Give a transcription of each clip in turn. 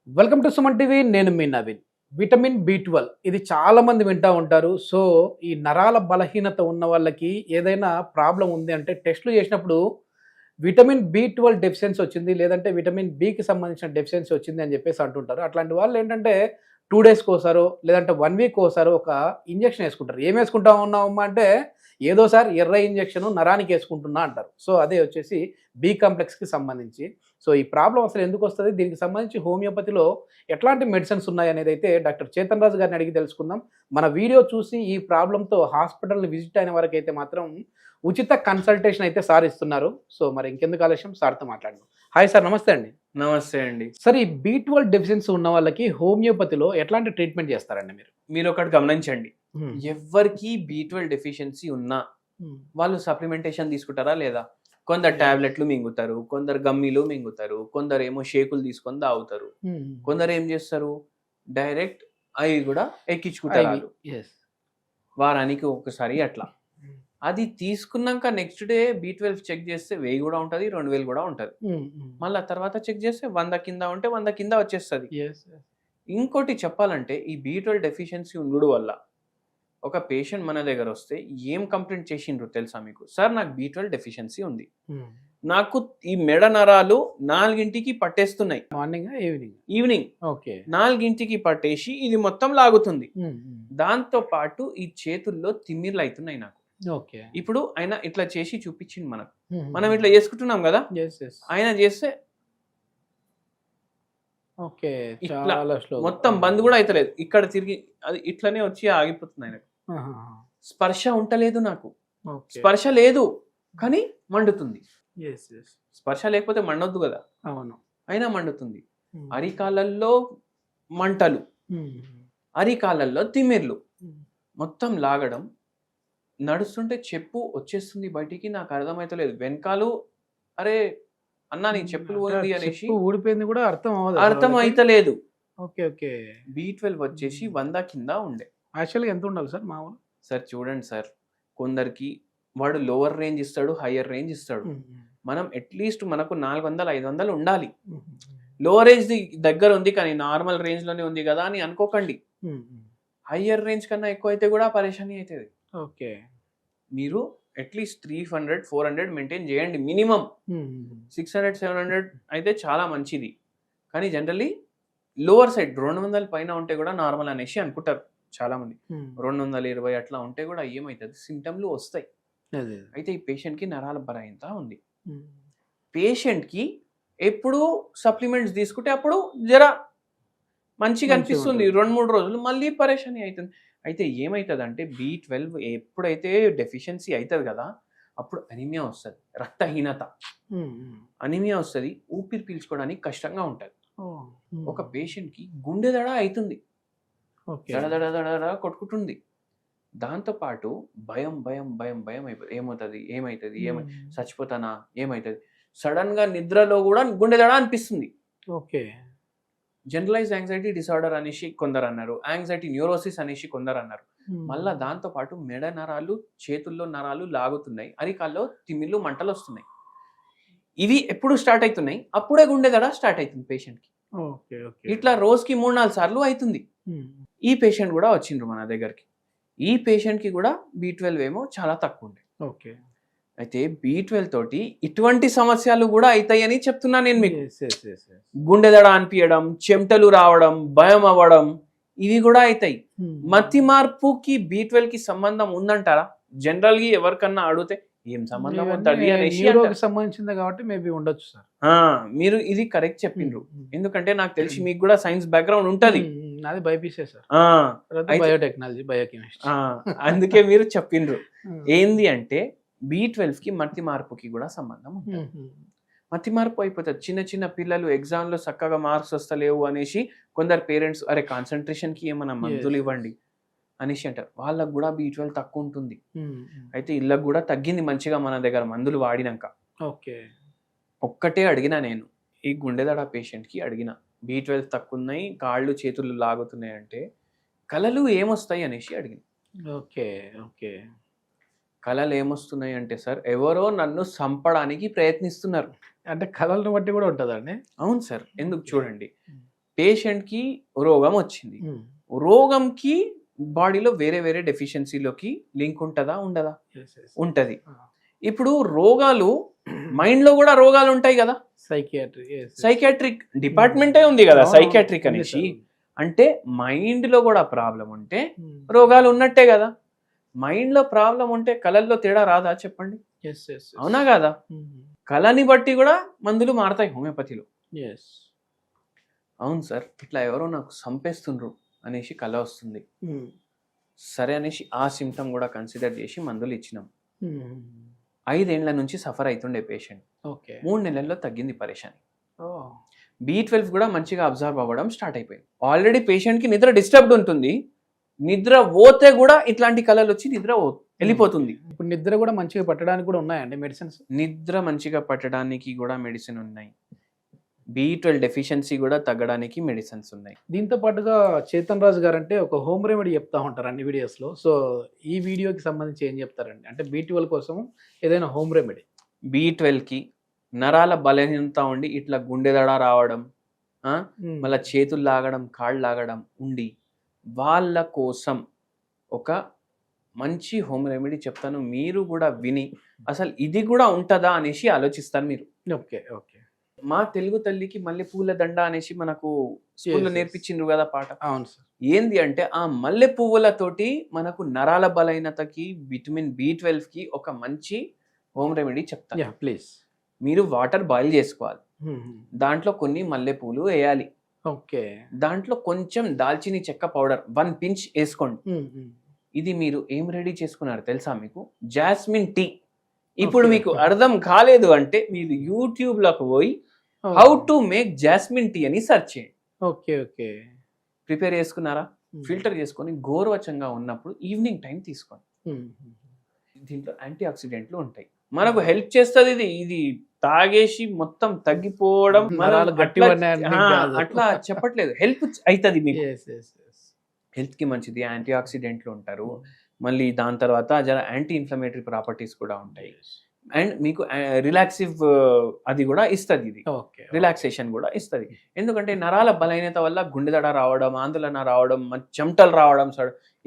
Welcome to Suman TV. నేను మీ Naveen. Vitamin B 12 ఇది చాలా మంది వింటూ ఉంటారు. సో ఈ నరాల బలహీనత ఉన్న వాళ్ళకి ఏదైనా ప్రాబ్లం ఉంది అంటే టెస్టులు చేసినప్పుడు విటమిన్ బి 12 డెఫిషియన్సీ వచ్చింది, లేదంటే విటమిన్ బికి సంబంధించిన డెఫిషియన్సీ వచ్చింది అని చెప్పేసి అంటుంటారు. అట్లాంటి వాళ్ళు ఏంటంటే 2 డేస్కి ఒకసారో లేదంటే 1 వీక్ ఒకసారో ఒక ఇంజెక్షన్ వేసుకుంటారు. ఏం వేసుకుంటా ఉన్నామమ్మా అంటే ఏదో సార్ ఎర్ర ఇంజెక్షన్ నరానికి వేసుకుంటున్నా అంటారు. సో అదే వచ్చేసి బి కాంప్లెక్స్కి సంబంధించి. సో ఈ ప్రాబ్లం అసలు ఎందుకు వస్తుంది, దీనికి సంబంధించి హోమియోపతిలో ఎట్లాంటి మెడిసిన్స్ ఉన్నాయి అనేది అయితే డాక్టర్ చేతన్ రాజు గారిని అడిగి తెలుసుకుందాం. మన వీడియో చూసి ఈ ప్రాబ్లంతో హాస్పిటల్ని విజిట్ అయిన వరకు అయితే మాత్రం ఉచిత కన్సల్టేషన్ అయితే సార్ ఇస్తున్నారు. సో మరి ఇంకెందుకు ఆలస్యం, సార్తో మాట్లాడదాం. హాయ్ సార్, నమస్తే అండి. నమస్తే అండి. సార్ ఈ బి 12 డెఫిషియన్సీ ఉన్న వాళ్ళకి హోమియోపతిలో ఎట్లాంటి ట్రీట్మెంట్ చేస్తారండి మీరు? మీరు ఒకటి గమనించండి, ఎవరికి బి 12 డెఫిషియన్సీ ఉన్నా వాళ్ళు సప్లిమెంటేషన్ తీసుకుంటారా లేదా? కొందరు టాబ్లెట్లు మింగుతారు, కొందరు గమ్మీలు మింగుతారు, కొందరు ఏమో షేకులు తీసుకొని తాగుతారు, కొందరు ఏం చేస్తారు డైరెక్ట్ అవి కూడా ఎక్కించుకుంటారు వాళ్ళు. వారానికి ఒకసారి అట్లా. అది తీసుకున్నాక నెక్స్ట్ డే బి 12 చెక్ చేస్తే 1000 కూడా ఉంటుంది, 2000 కూడా ఉంటుంది. మళ్ళీ తర్వాత చెక్ చేస్తే 100 కింద ఉంటే 100 కింద వచ్చేస్తుంది. ఇంకోటి చెప్పాలంటే ఈ బి 12 డెఫిషియన్సీ ఉండడం వల్ల ఒక పేషెంట్ మన దగ్గర వస్తే ఏం కంప్లైంట్ చేసిండ్రు తెలుసా మీకు? సార్ నాకు బి 12 డెఫిషియన్సీ ఉంది, నాకు ఈ మెడ నరాలు 4ంటికి పట్టేస్తున్నాయి, మార్నింగ్ ఈవినింగ్ ఓకే 4ంటికి పట్టేసి ఇది మొత్తం లాగుతుంది, దాంతో పాటు ఈ చేతుల్లో తిమ్మిర్లు అవుతున్నాయి నాకు. ఓకే ఇప్పుడు ఆయన ఇట్లా చేసి చూపించింది మనకు, మనం ఇట్లా చేసుకుంటున్నాం కదా, ఆయన చేస్తే ఓకే ఇట్లా మొత్తం బంద్ కూడా అవుతలేదు, ఇక్కడ తిరిగి అది ఇట్లనే వచ్చి ఆగిపోతుంది ఆయనకు. స్పర్శ ఉంటలేదు నాకు, స్పర్శ లేదు కానీ మండుతుంది. స్పర్శ లేకపోతే మండొద్దు కదా, అవును, అయినా మండుతుంది. అరికాలల్లో మంటలు, అరికాలల్లో తిమ్మిర్లు, మొత్తం లాగడం, నడుస్తుంటే చెప్పు వచ్చేస్తుంది బయటికి, నాకు అర్థమైతలేదు. వెనకాలు అరే అన్నా నీ చెప్పులు పోయింది అనేసి ఊడిపోయింది కూడా అర్థం అయితలేదు. ఓకే ఓకే బి 12 వచ్చేసి 100 కింద ఉండే. యాక్చువల్గా ఎంత ఉండాలి సార్ మామూలు? సార్ చూడండి సార్, కొందరికి వాడు లోవర్ రేంజ్ ఇస్తాడు, హయ్యర్ రేంజ్ ఇస్తాడు. మనం అట్లీస్ట్ మనకు 400-500 ఉండాలి. లోవర్ రేంజ్ దగ్గర ఉంది కానీ నార్మల్ రేంజ్ లోనే ఉంది కదా అని అనుకోకండి. హయ్యర్ రేంజ్ కన్నా ఎక్కువ అయితే కూడా పరేషానీ అవుతుంది. ఓకే మీరు అట్లీస్ట్ 300-400 మెయింటైన్ చేయండి మినిమం. 600-700 అయితే చాలా మంచిది, కానీ జనరల్లీ లోవర్ సైడ్ 200 పైన ఉంటే కూడా నార్మల్ అనేసి అనుకుంటారు చాలా మంది. 220 అట్లా ఉంటే కూడా ఏమవుతుంది, సిమ్టమ్లు వస్తాయి. అయితే ఈ పేషెంట్కి నరాల బలహీనత ఉంది. పేషెంట్కి ఎప్పుడు సప్లిమెంట్స్ తీసుకుంటే అప్పుడు జర మంచిగా అనిపిస్తుంది, 2-3 రోజులు మళ్ళీ పరేషానీ అవుతుంది. అయితే ఏమవుతుంది అంటే బి 12 ఎప్పుడైతే డెఫిషియన్సీ అవుతుంది కదా, అప్పుడు అనీమియా వస్తుంది, రక్తహీనత, అనీమియా వస్తుంది, ఊపిరి పీల్చుకోవడానికి కష్టంగా ఉంటుంది. ఒక పేషెంట్కి గుండె దడ అవుతుంది, దడ కొట్టుకుంటుంది. దాంతోపాటు భయం భయం భయం భయం అయిపోతుంది, ఏమవుతుంది చచ్చిపోతానా, ఏమవుతుంది, సడన్గా నిద్రలో కూడా గుండె దడ అనిపిస్తుంది. ఓకే జనరలైజ్ యాంగ్జైటీ డిసార్డర్ అనేసి కొందరు అన్నారు, యాంగ్జైటీ న్యూరోసిస్ అనేసి కొందరు అన్నారు. మళ్ళీ దాంతోపాటు మెడ నరాలు, చేతుల్లో నరాలు లాగుతున్నాయి, అరికాల్లో తిమ్మిళ్ళు, మంటలు వస్తున్నాయి. ఇవి ఎప్పుడు స్టార్ట్ అవుతున్నాయి, అప్పుడే గుండె దడ స్టార్ట్ అవుతుంది పేషెంట్కి. ఇట్లా రోజుకి 3-4 సార్లు అవుతుంది. ఈ పేషెంట్ కూడా వచ్చిండ్రు మన దగ్గరికి. ఈ పేషెంట్కి కూడా బి 12 ఏమో చాలా తక్కువ ఉండే. ఓకే అయితే బి 12 తోటి ఇటువంటి సమస్యలు కూడా అవుతాయని చెప్తున్నా నేను మీకు. గుండె దడ అనిపించడం, చెమటలు రావడం, భయం అవ్వడం, ఇవి కూడా అవుతాయి. మతి మార్పుకి బి 12 కి సంబంధం ఉందంటారా? జనరల్ గా ఎవరికన్నా అడిగితే ఏం సంబంధం ఉంటుంది అనేసి సంబంధించింది కాబట్టి మేబీ ఉండొచ్చు సార్. మీరు ఇది కరెక్ట్ చెప్పిండ్రు, ఎందుకంటే నాకు తెలిసి మీకు కూడా సైన్స్ బ్యాక్గ్రౌండ్ ఉంటది. నాది బైపీసీ సార్, బయోటెక్నాలజీ, బయోకెమిస్ట్రీ. అందుకే మీరు చెప్పిండ్రు. ఏంది అంటే బి 12 కి మతి మార్పుకి కూడా సంబంధం ఉంటుంది. మతి మార్పు అయిపోతుంది. చిన్న చిన్న పిల్లలు ఎగ్జామ్ లో చక్కగా మార్క్స్ వస్తలేవు అనేసి కొందరు పేరెంట్స్ అరే కాన్సన్ట్రేషన్ కి ఏమన్నా మందులు ఇవ్వండి అనేసి అంటారు. వాళ్ళకు కూడా బి 12 తక్కువ ఉంటుంది. అయితే ఇళ్ళకు కూడా తగ్గింది మంచిగా మన దగ్గర మందులు వాడినాక. ఓకే ఒక్కటే అడిగినా నేను, ఈ గుండెదడ పేషెంట్కి అడిగిన బి 12 తక్కువ ఉన్నాయి, కాళ్ళు చేతులు లాగుతున్నాయి అంటే కళలు ఏమొస్తాయి అనేసి అడిగిన. ఓకే ఓకే కళలు ఏమొస్తున్నాయి అంటే సార్ ఎవరో నన్ను చంపడానికి ప్రయత్నిస్తున్నారు. అంటే కళలను బట్టి కూడా ఉంటుందండి? అవును సార్, ఎందుకు చూడండి, పేషెంట్కి రోగం వచ్చింది, రోగంకి బాడీలో వేరే వేరే డెఫిషియన్సీలోకి లింక్ ఉంటుందా ఉండదా? ఉంటది. ఇప్పుడు రోగాలు మైండ్ లో కూడా రోగాలు ఉంటాయి కదా, సైకియాట్రిక్ డిపార్ట్మెంటే ఉంది కదా సైకియాట్రిక్ అనేసి. అంటే మైండ్ లో కూడా ప్రాబ్లం ఉంటే రోగాలు ఉన్నట్టే కదా. మైండ్ లో ప్రాబ్లం ఉంటే కళల్లో తేడా రాదా చెప్పండి? అవునా కదా? కళని బట్టి కూడా మందులు మారతాయి హోమియోపతిలో. అవును సార్, ఇట్లా ఎవరో నాకు చంపేస్తుండ్రు అనేసి కళ వస్తుంది, సరే అనేసి ఆ సిమ్టమ్ కూడా కన్సిడర్ చేసి మందులు ఇచ్చినాం. 5 ఏళ్ల నుంచి సఫర్ అవుతుండే పేషెంట్, 3 నెలల్లో తగ్గింది పరేషాని. B12 కూడా మంచిగా అబ్జర్వ్ అవ్వడం స్టార్ట్ అయిపోయింది. ఆల్రెడీ పేషెంట్కి నిద్ర డిస్టర్బ్డ్ ఉంటుంది, నిద్ర పోతే కూడా ఇట్లాంటి కళలు వచ్చి నిద్ర వెళ్ళిపోతుంది. ఇప్పుడు నిద్ర కూడా మంచిగా పట్టడానికి కూడా ఉన్నాయండి మెడిసిన్స్? నిద్ర మంచిగా పట్టడానికి కూడా మెడిసిన్ ఉన్నాయి, B12 డెఫిషియన్సీ కూడా తగ్గడానికి మెడిసిన్స్ ఉన్నాయి. దీంతో పాటుగా చేతన్ రాజు గారు అంటే ఒక హోమ్ రెమెడీ చెప్తా ఉంటారు అన్ని వీడియోస్లో. సో ఈ వీడియోకి సంబంధించి ఏం చెప్తారండి? అంటే B12 కోసం ఏదైనా హోమ్ రెమెడీ? B12కి నరాల బలహీనత ఉండి ఇట్లా గుండెదడ రావడం, మళ్ళీ చేతులు లాగడం, కాళ్ళు లాగడం ఉండి వాళ్ళ కోసం ఒక మంచి హోమ్ రెమెడీ చెప్తాను. మీరు కూడా విని అసలు ఇది కూడా ఉంటుందా అనేసి ఆలోచిస్తాను మీరు. Okay okay. మా తెలుగు తల్లికి మల్లె పూల దండ అనేసి మనకు స్కూల్లో నేర్పించిండ్రు కదా పాట. అవును సార్. ఏంది అంటే ఆ మల్లె పువ్వులతోటి మనకు నరాల బలహీనతకి, విటమిన్ B12కి ఒక మంచి హోమ్ రెమెడీ చెప్తాను. ప్లీజ్. మీరు వాటర్ బాయిల్ చేసుకోవాలి, దాంట్లో కొన్ని మల్లెపూలు వేయాలి, ఓకే, దాంట్లో కొంచెం దాల్చిని చెక్క పౌడర్ 1 పించ్ వేసుకోండి. ఇది మీరు ఏం రెడీ చేసుకున్నారు తెలుసా మీకు? Jasmine tea. ఇప్పుడు మీకు అర్థం కాలేదు అంటే మీరు యూట్యూబ్ లోకి పోయి how to make jasmine tea అని సెర్చ్ చేయండి. Okay okay. ప్రిపేర్ చేసుకున్నారా? ఫిల్టర్ చేసుకొని గోరువెచ్చంగా ఉన్నప్పుడు ఈవినింగ్ టైం తీసుకోండి. దీంట్లో యాంటీ ఆక్సిడెంట్లు ఉంటాయి, మనకు హెల్ప్ చేస్తుంది. ఇది తాగేసి మొత్తం తగ్గిపోవడం అట్లా చెప్పట్లేదు, హెల్ప్ అవుతుంది మీకు, హెల్త్ కి మంచిది. యాంటీ ఆక్సిడెంట్లు ఉంటారు, మళ్ళీ దాని తర్వాత జర యాంటీ ఇన్ఫ్లమేటరీ ప్రాపర్టీస్ కూడా ఉంటాయి, అండ్ మీకు రిలాక్సివ్ అది కూడా ఇస్తుంది. ఇది రిలాక్సేషన్ కూడా ఇస్తుంది. ఎందుకంటే నరాల బలహీనత వల్ల గుండెదడ రావడం, ఆందోళన రావడం, చెమటలు రావడం,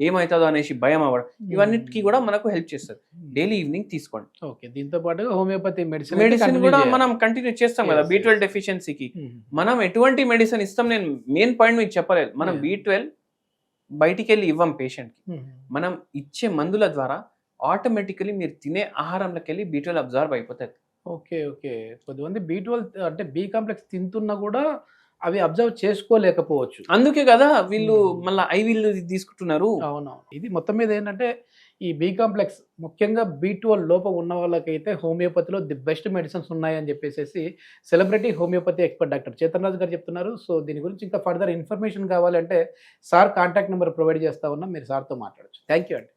ఏమవుతుందో అనేసి భయం అవ్వడం, ఇవన్నిటికీ కూడా మనకు హెల్ప్ చేస్తుంది. డైలీ ఈవినింగ్ తీసుకోండి. ఓకే. దీంతో పాటు హోమియోపతి మెడిసిన్ కూడా మనం కంటిన్యూ చేస్తాం కదా. B12 డెఫిషియన్సీకి మనం ఎటువంటి మెడిసిన్ ఇస్తాం, నేను మెయిన్ పాయింట్ మీకు చెప్పలేదు. మనం B12 బయటికి వెళ్ళి ఇవ్వం పేషెంట్కి, మనం ఇచ్చే మందుల ద్వారా ఆటోమేటికలీ మీరు తినే ఆహారంలోకి వెళ్ళి B12 అబ్జర్వ్ అయిపోతుంది. Okay okay. కొద్దిమంది B12 అంటే B కాంప్లెక్స్ తింటున్నా కూడా అవి అబ్జర్వ్ చేసుకోలేకపోవచ్చు, అందుకే కదా వీళ్ళు మళ్ళీ ఐవీలు తీసుకుంటున్నారు. అవునవును. ఇది మొత్తం మీద ఏంటంటే ఈ B కాంప్లెక్స్ ముఖ్యంగా B12 లోపం ఉన్న వాళ్ళకైతే హోమియోపతిలో ది బెస్ట్ మెడిసిన్స్ ఉన్నాయని చెప్పేసి celebrity homeopathy expert doctor Chetan Raju garu చెప్తున్నారు. సో దీని గురించి ఇంకా ఫర్దర్ ఇన్ఫర్మేషన్ కావాలంటే సార్ కాంటాక్ట్ నెంబర్ ప్రొవైడ్ చేస్తా ఉన్నాం, మీరు సార్తో మాట్లాడచ్చు. థ్యాంక్ యూ అండి.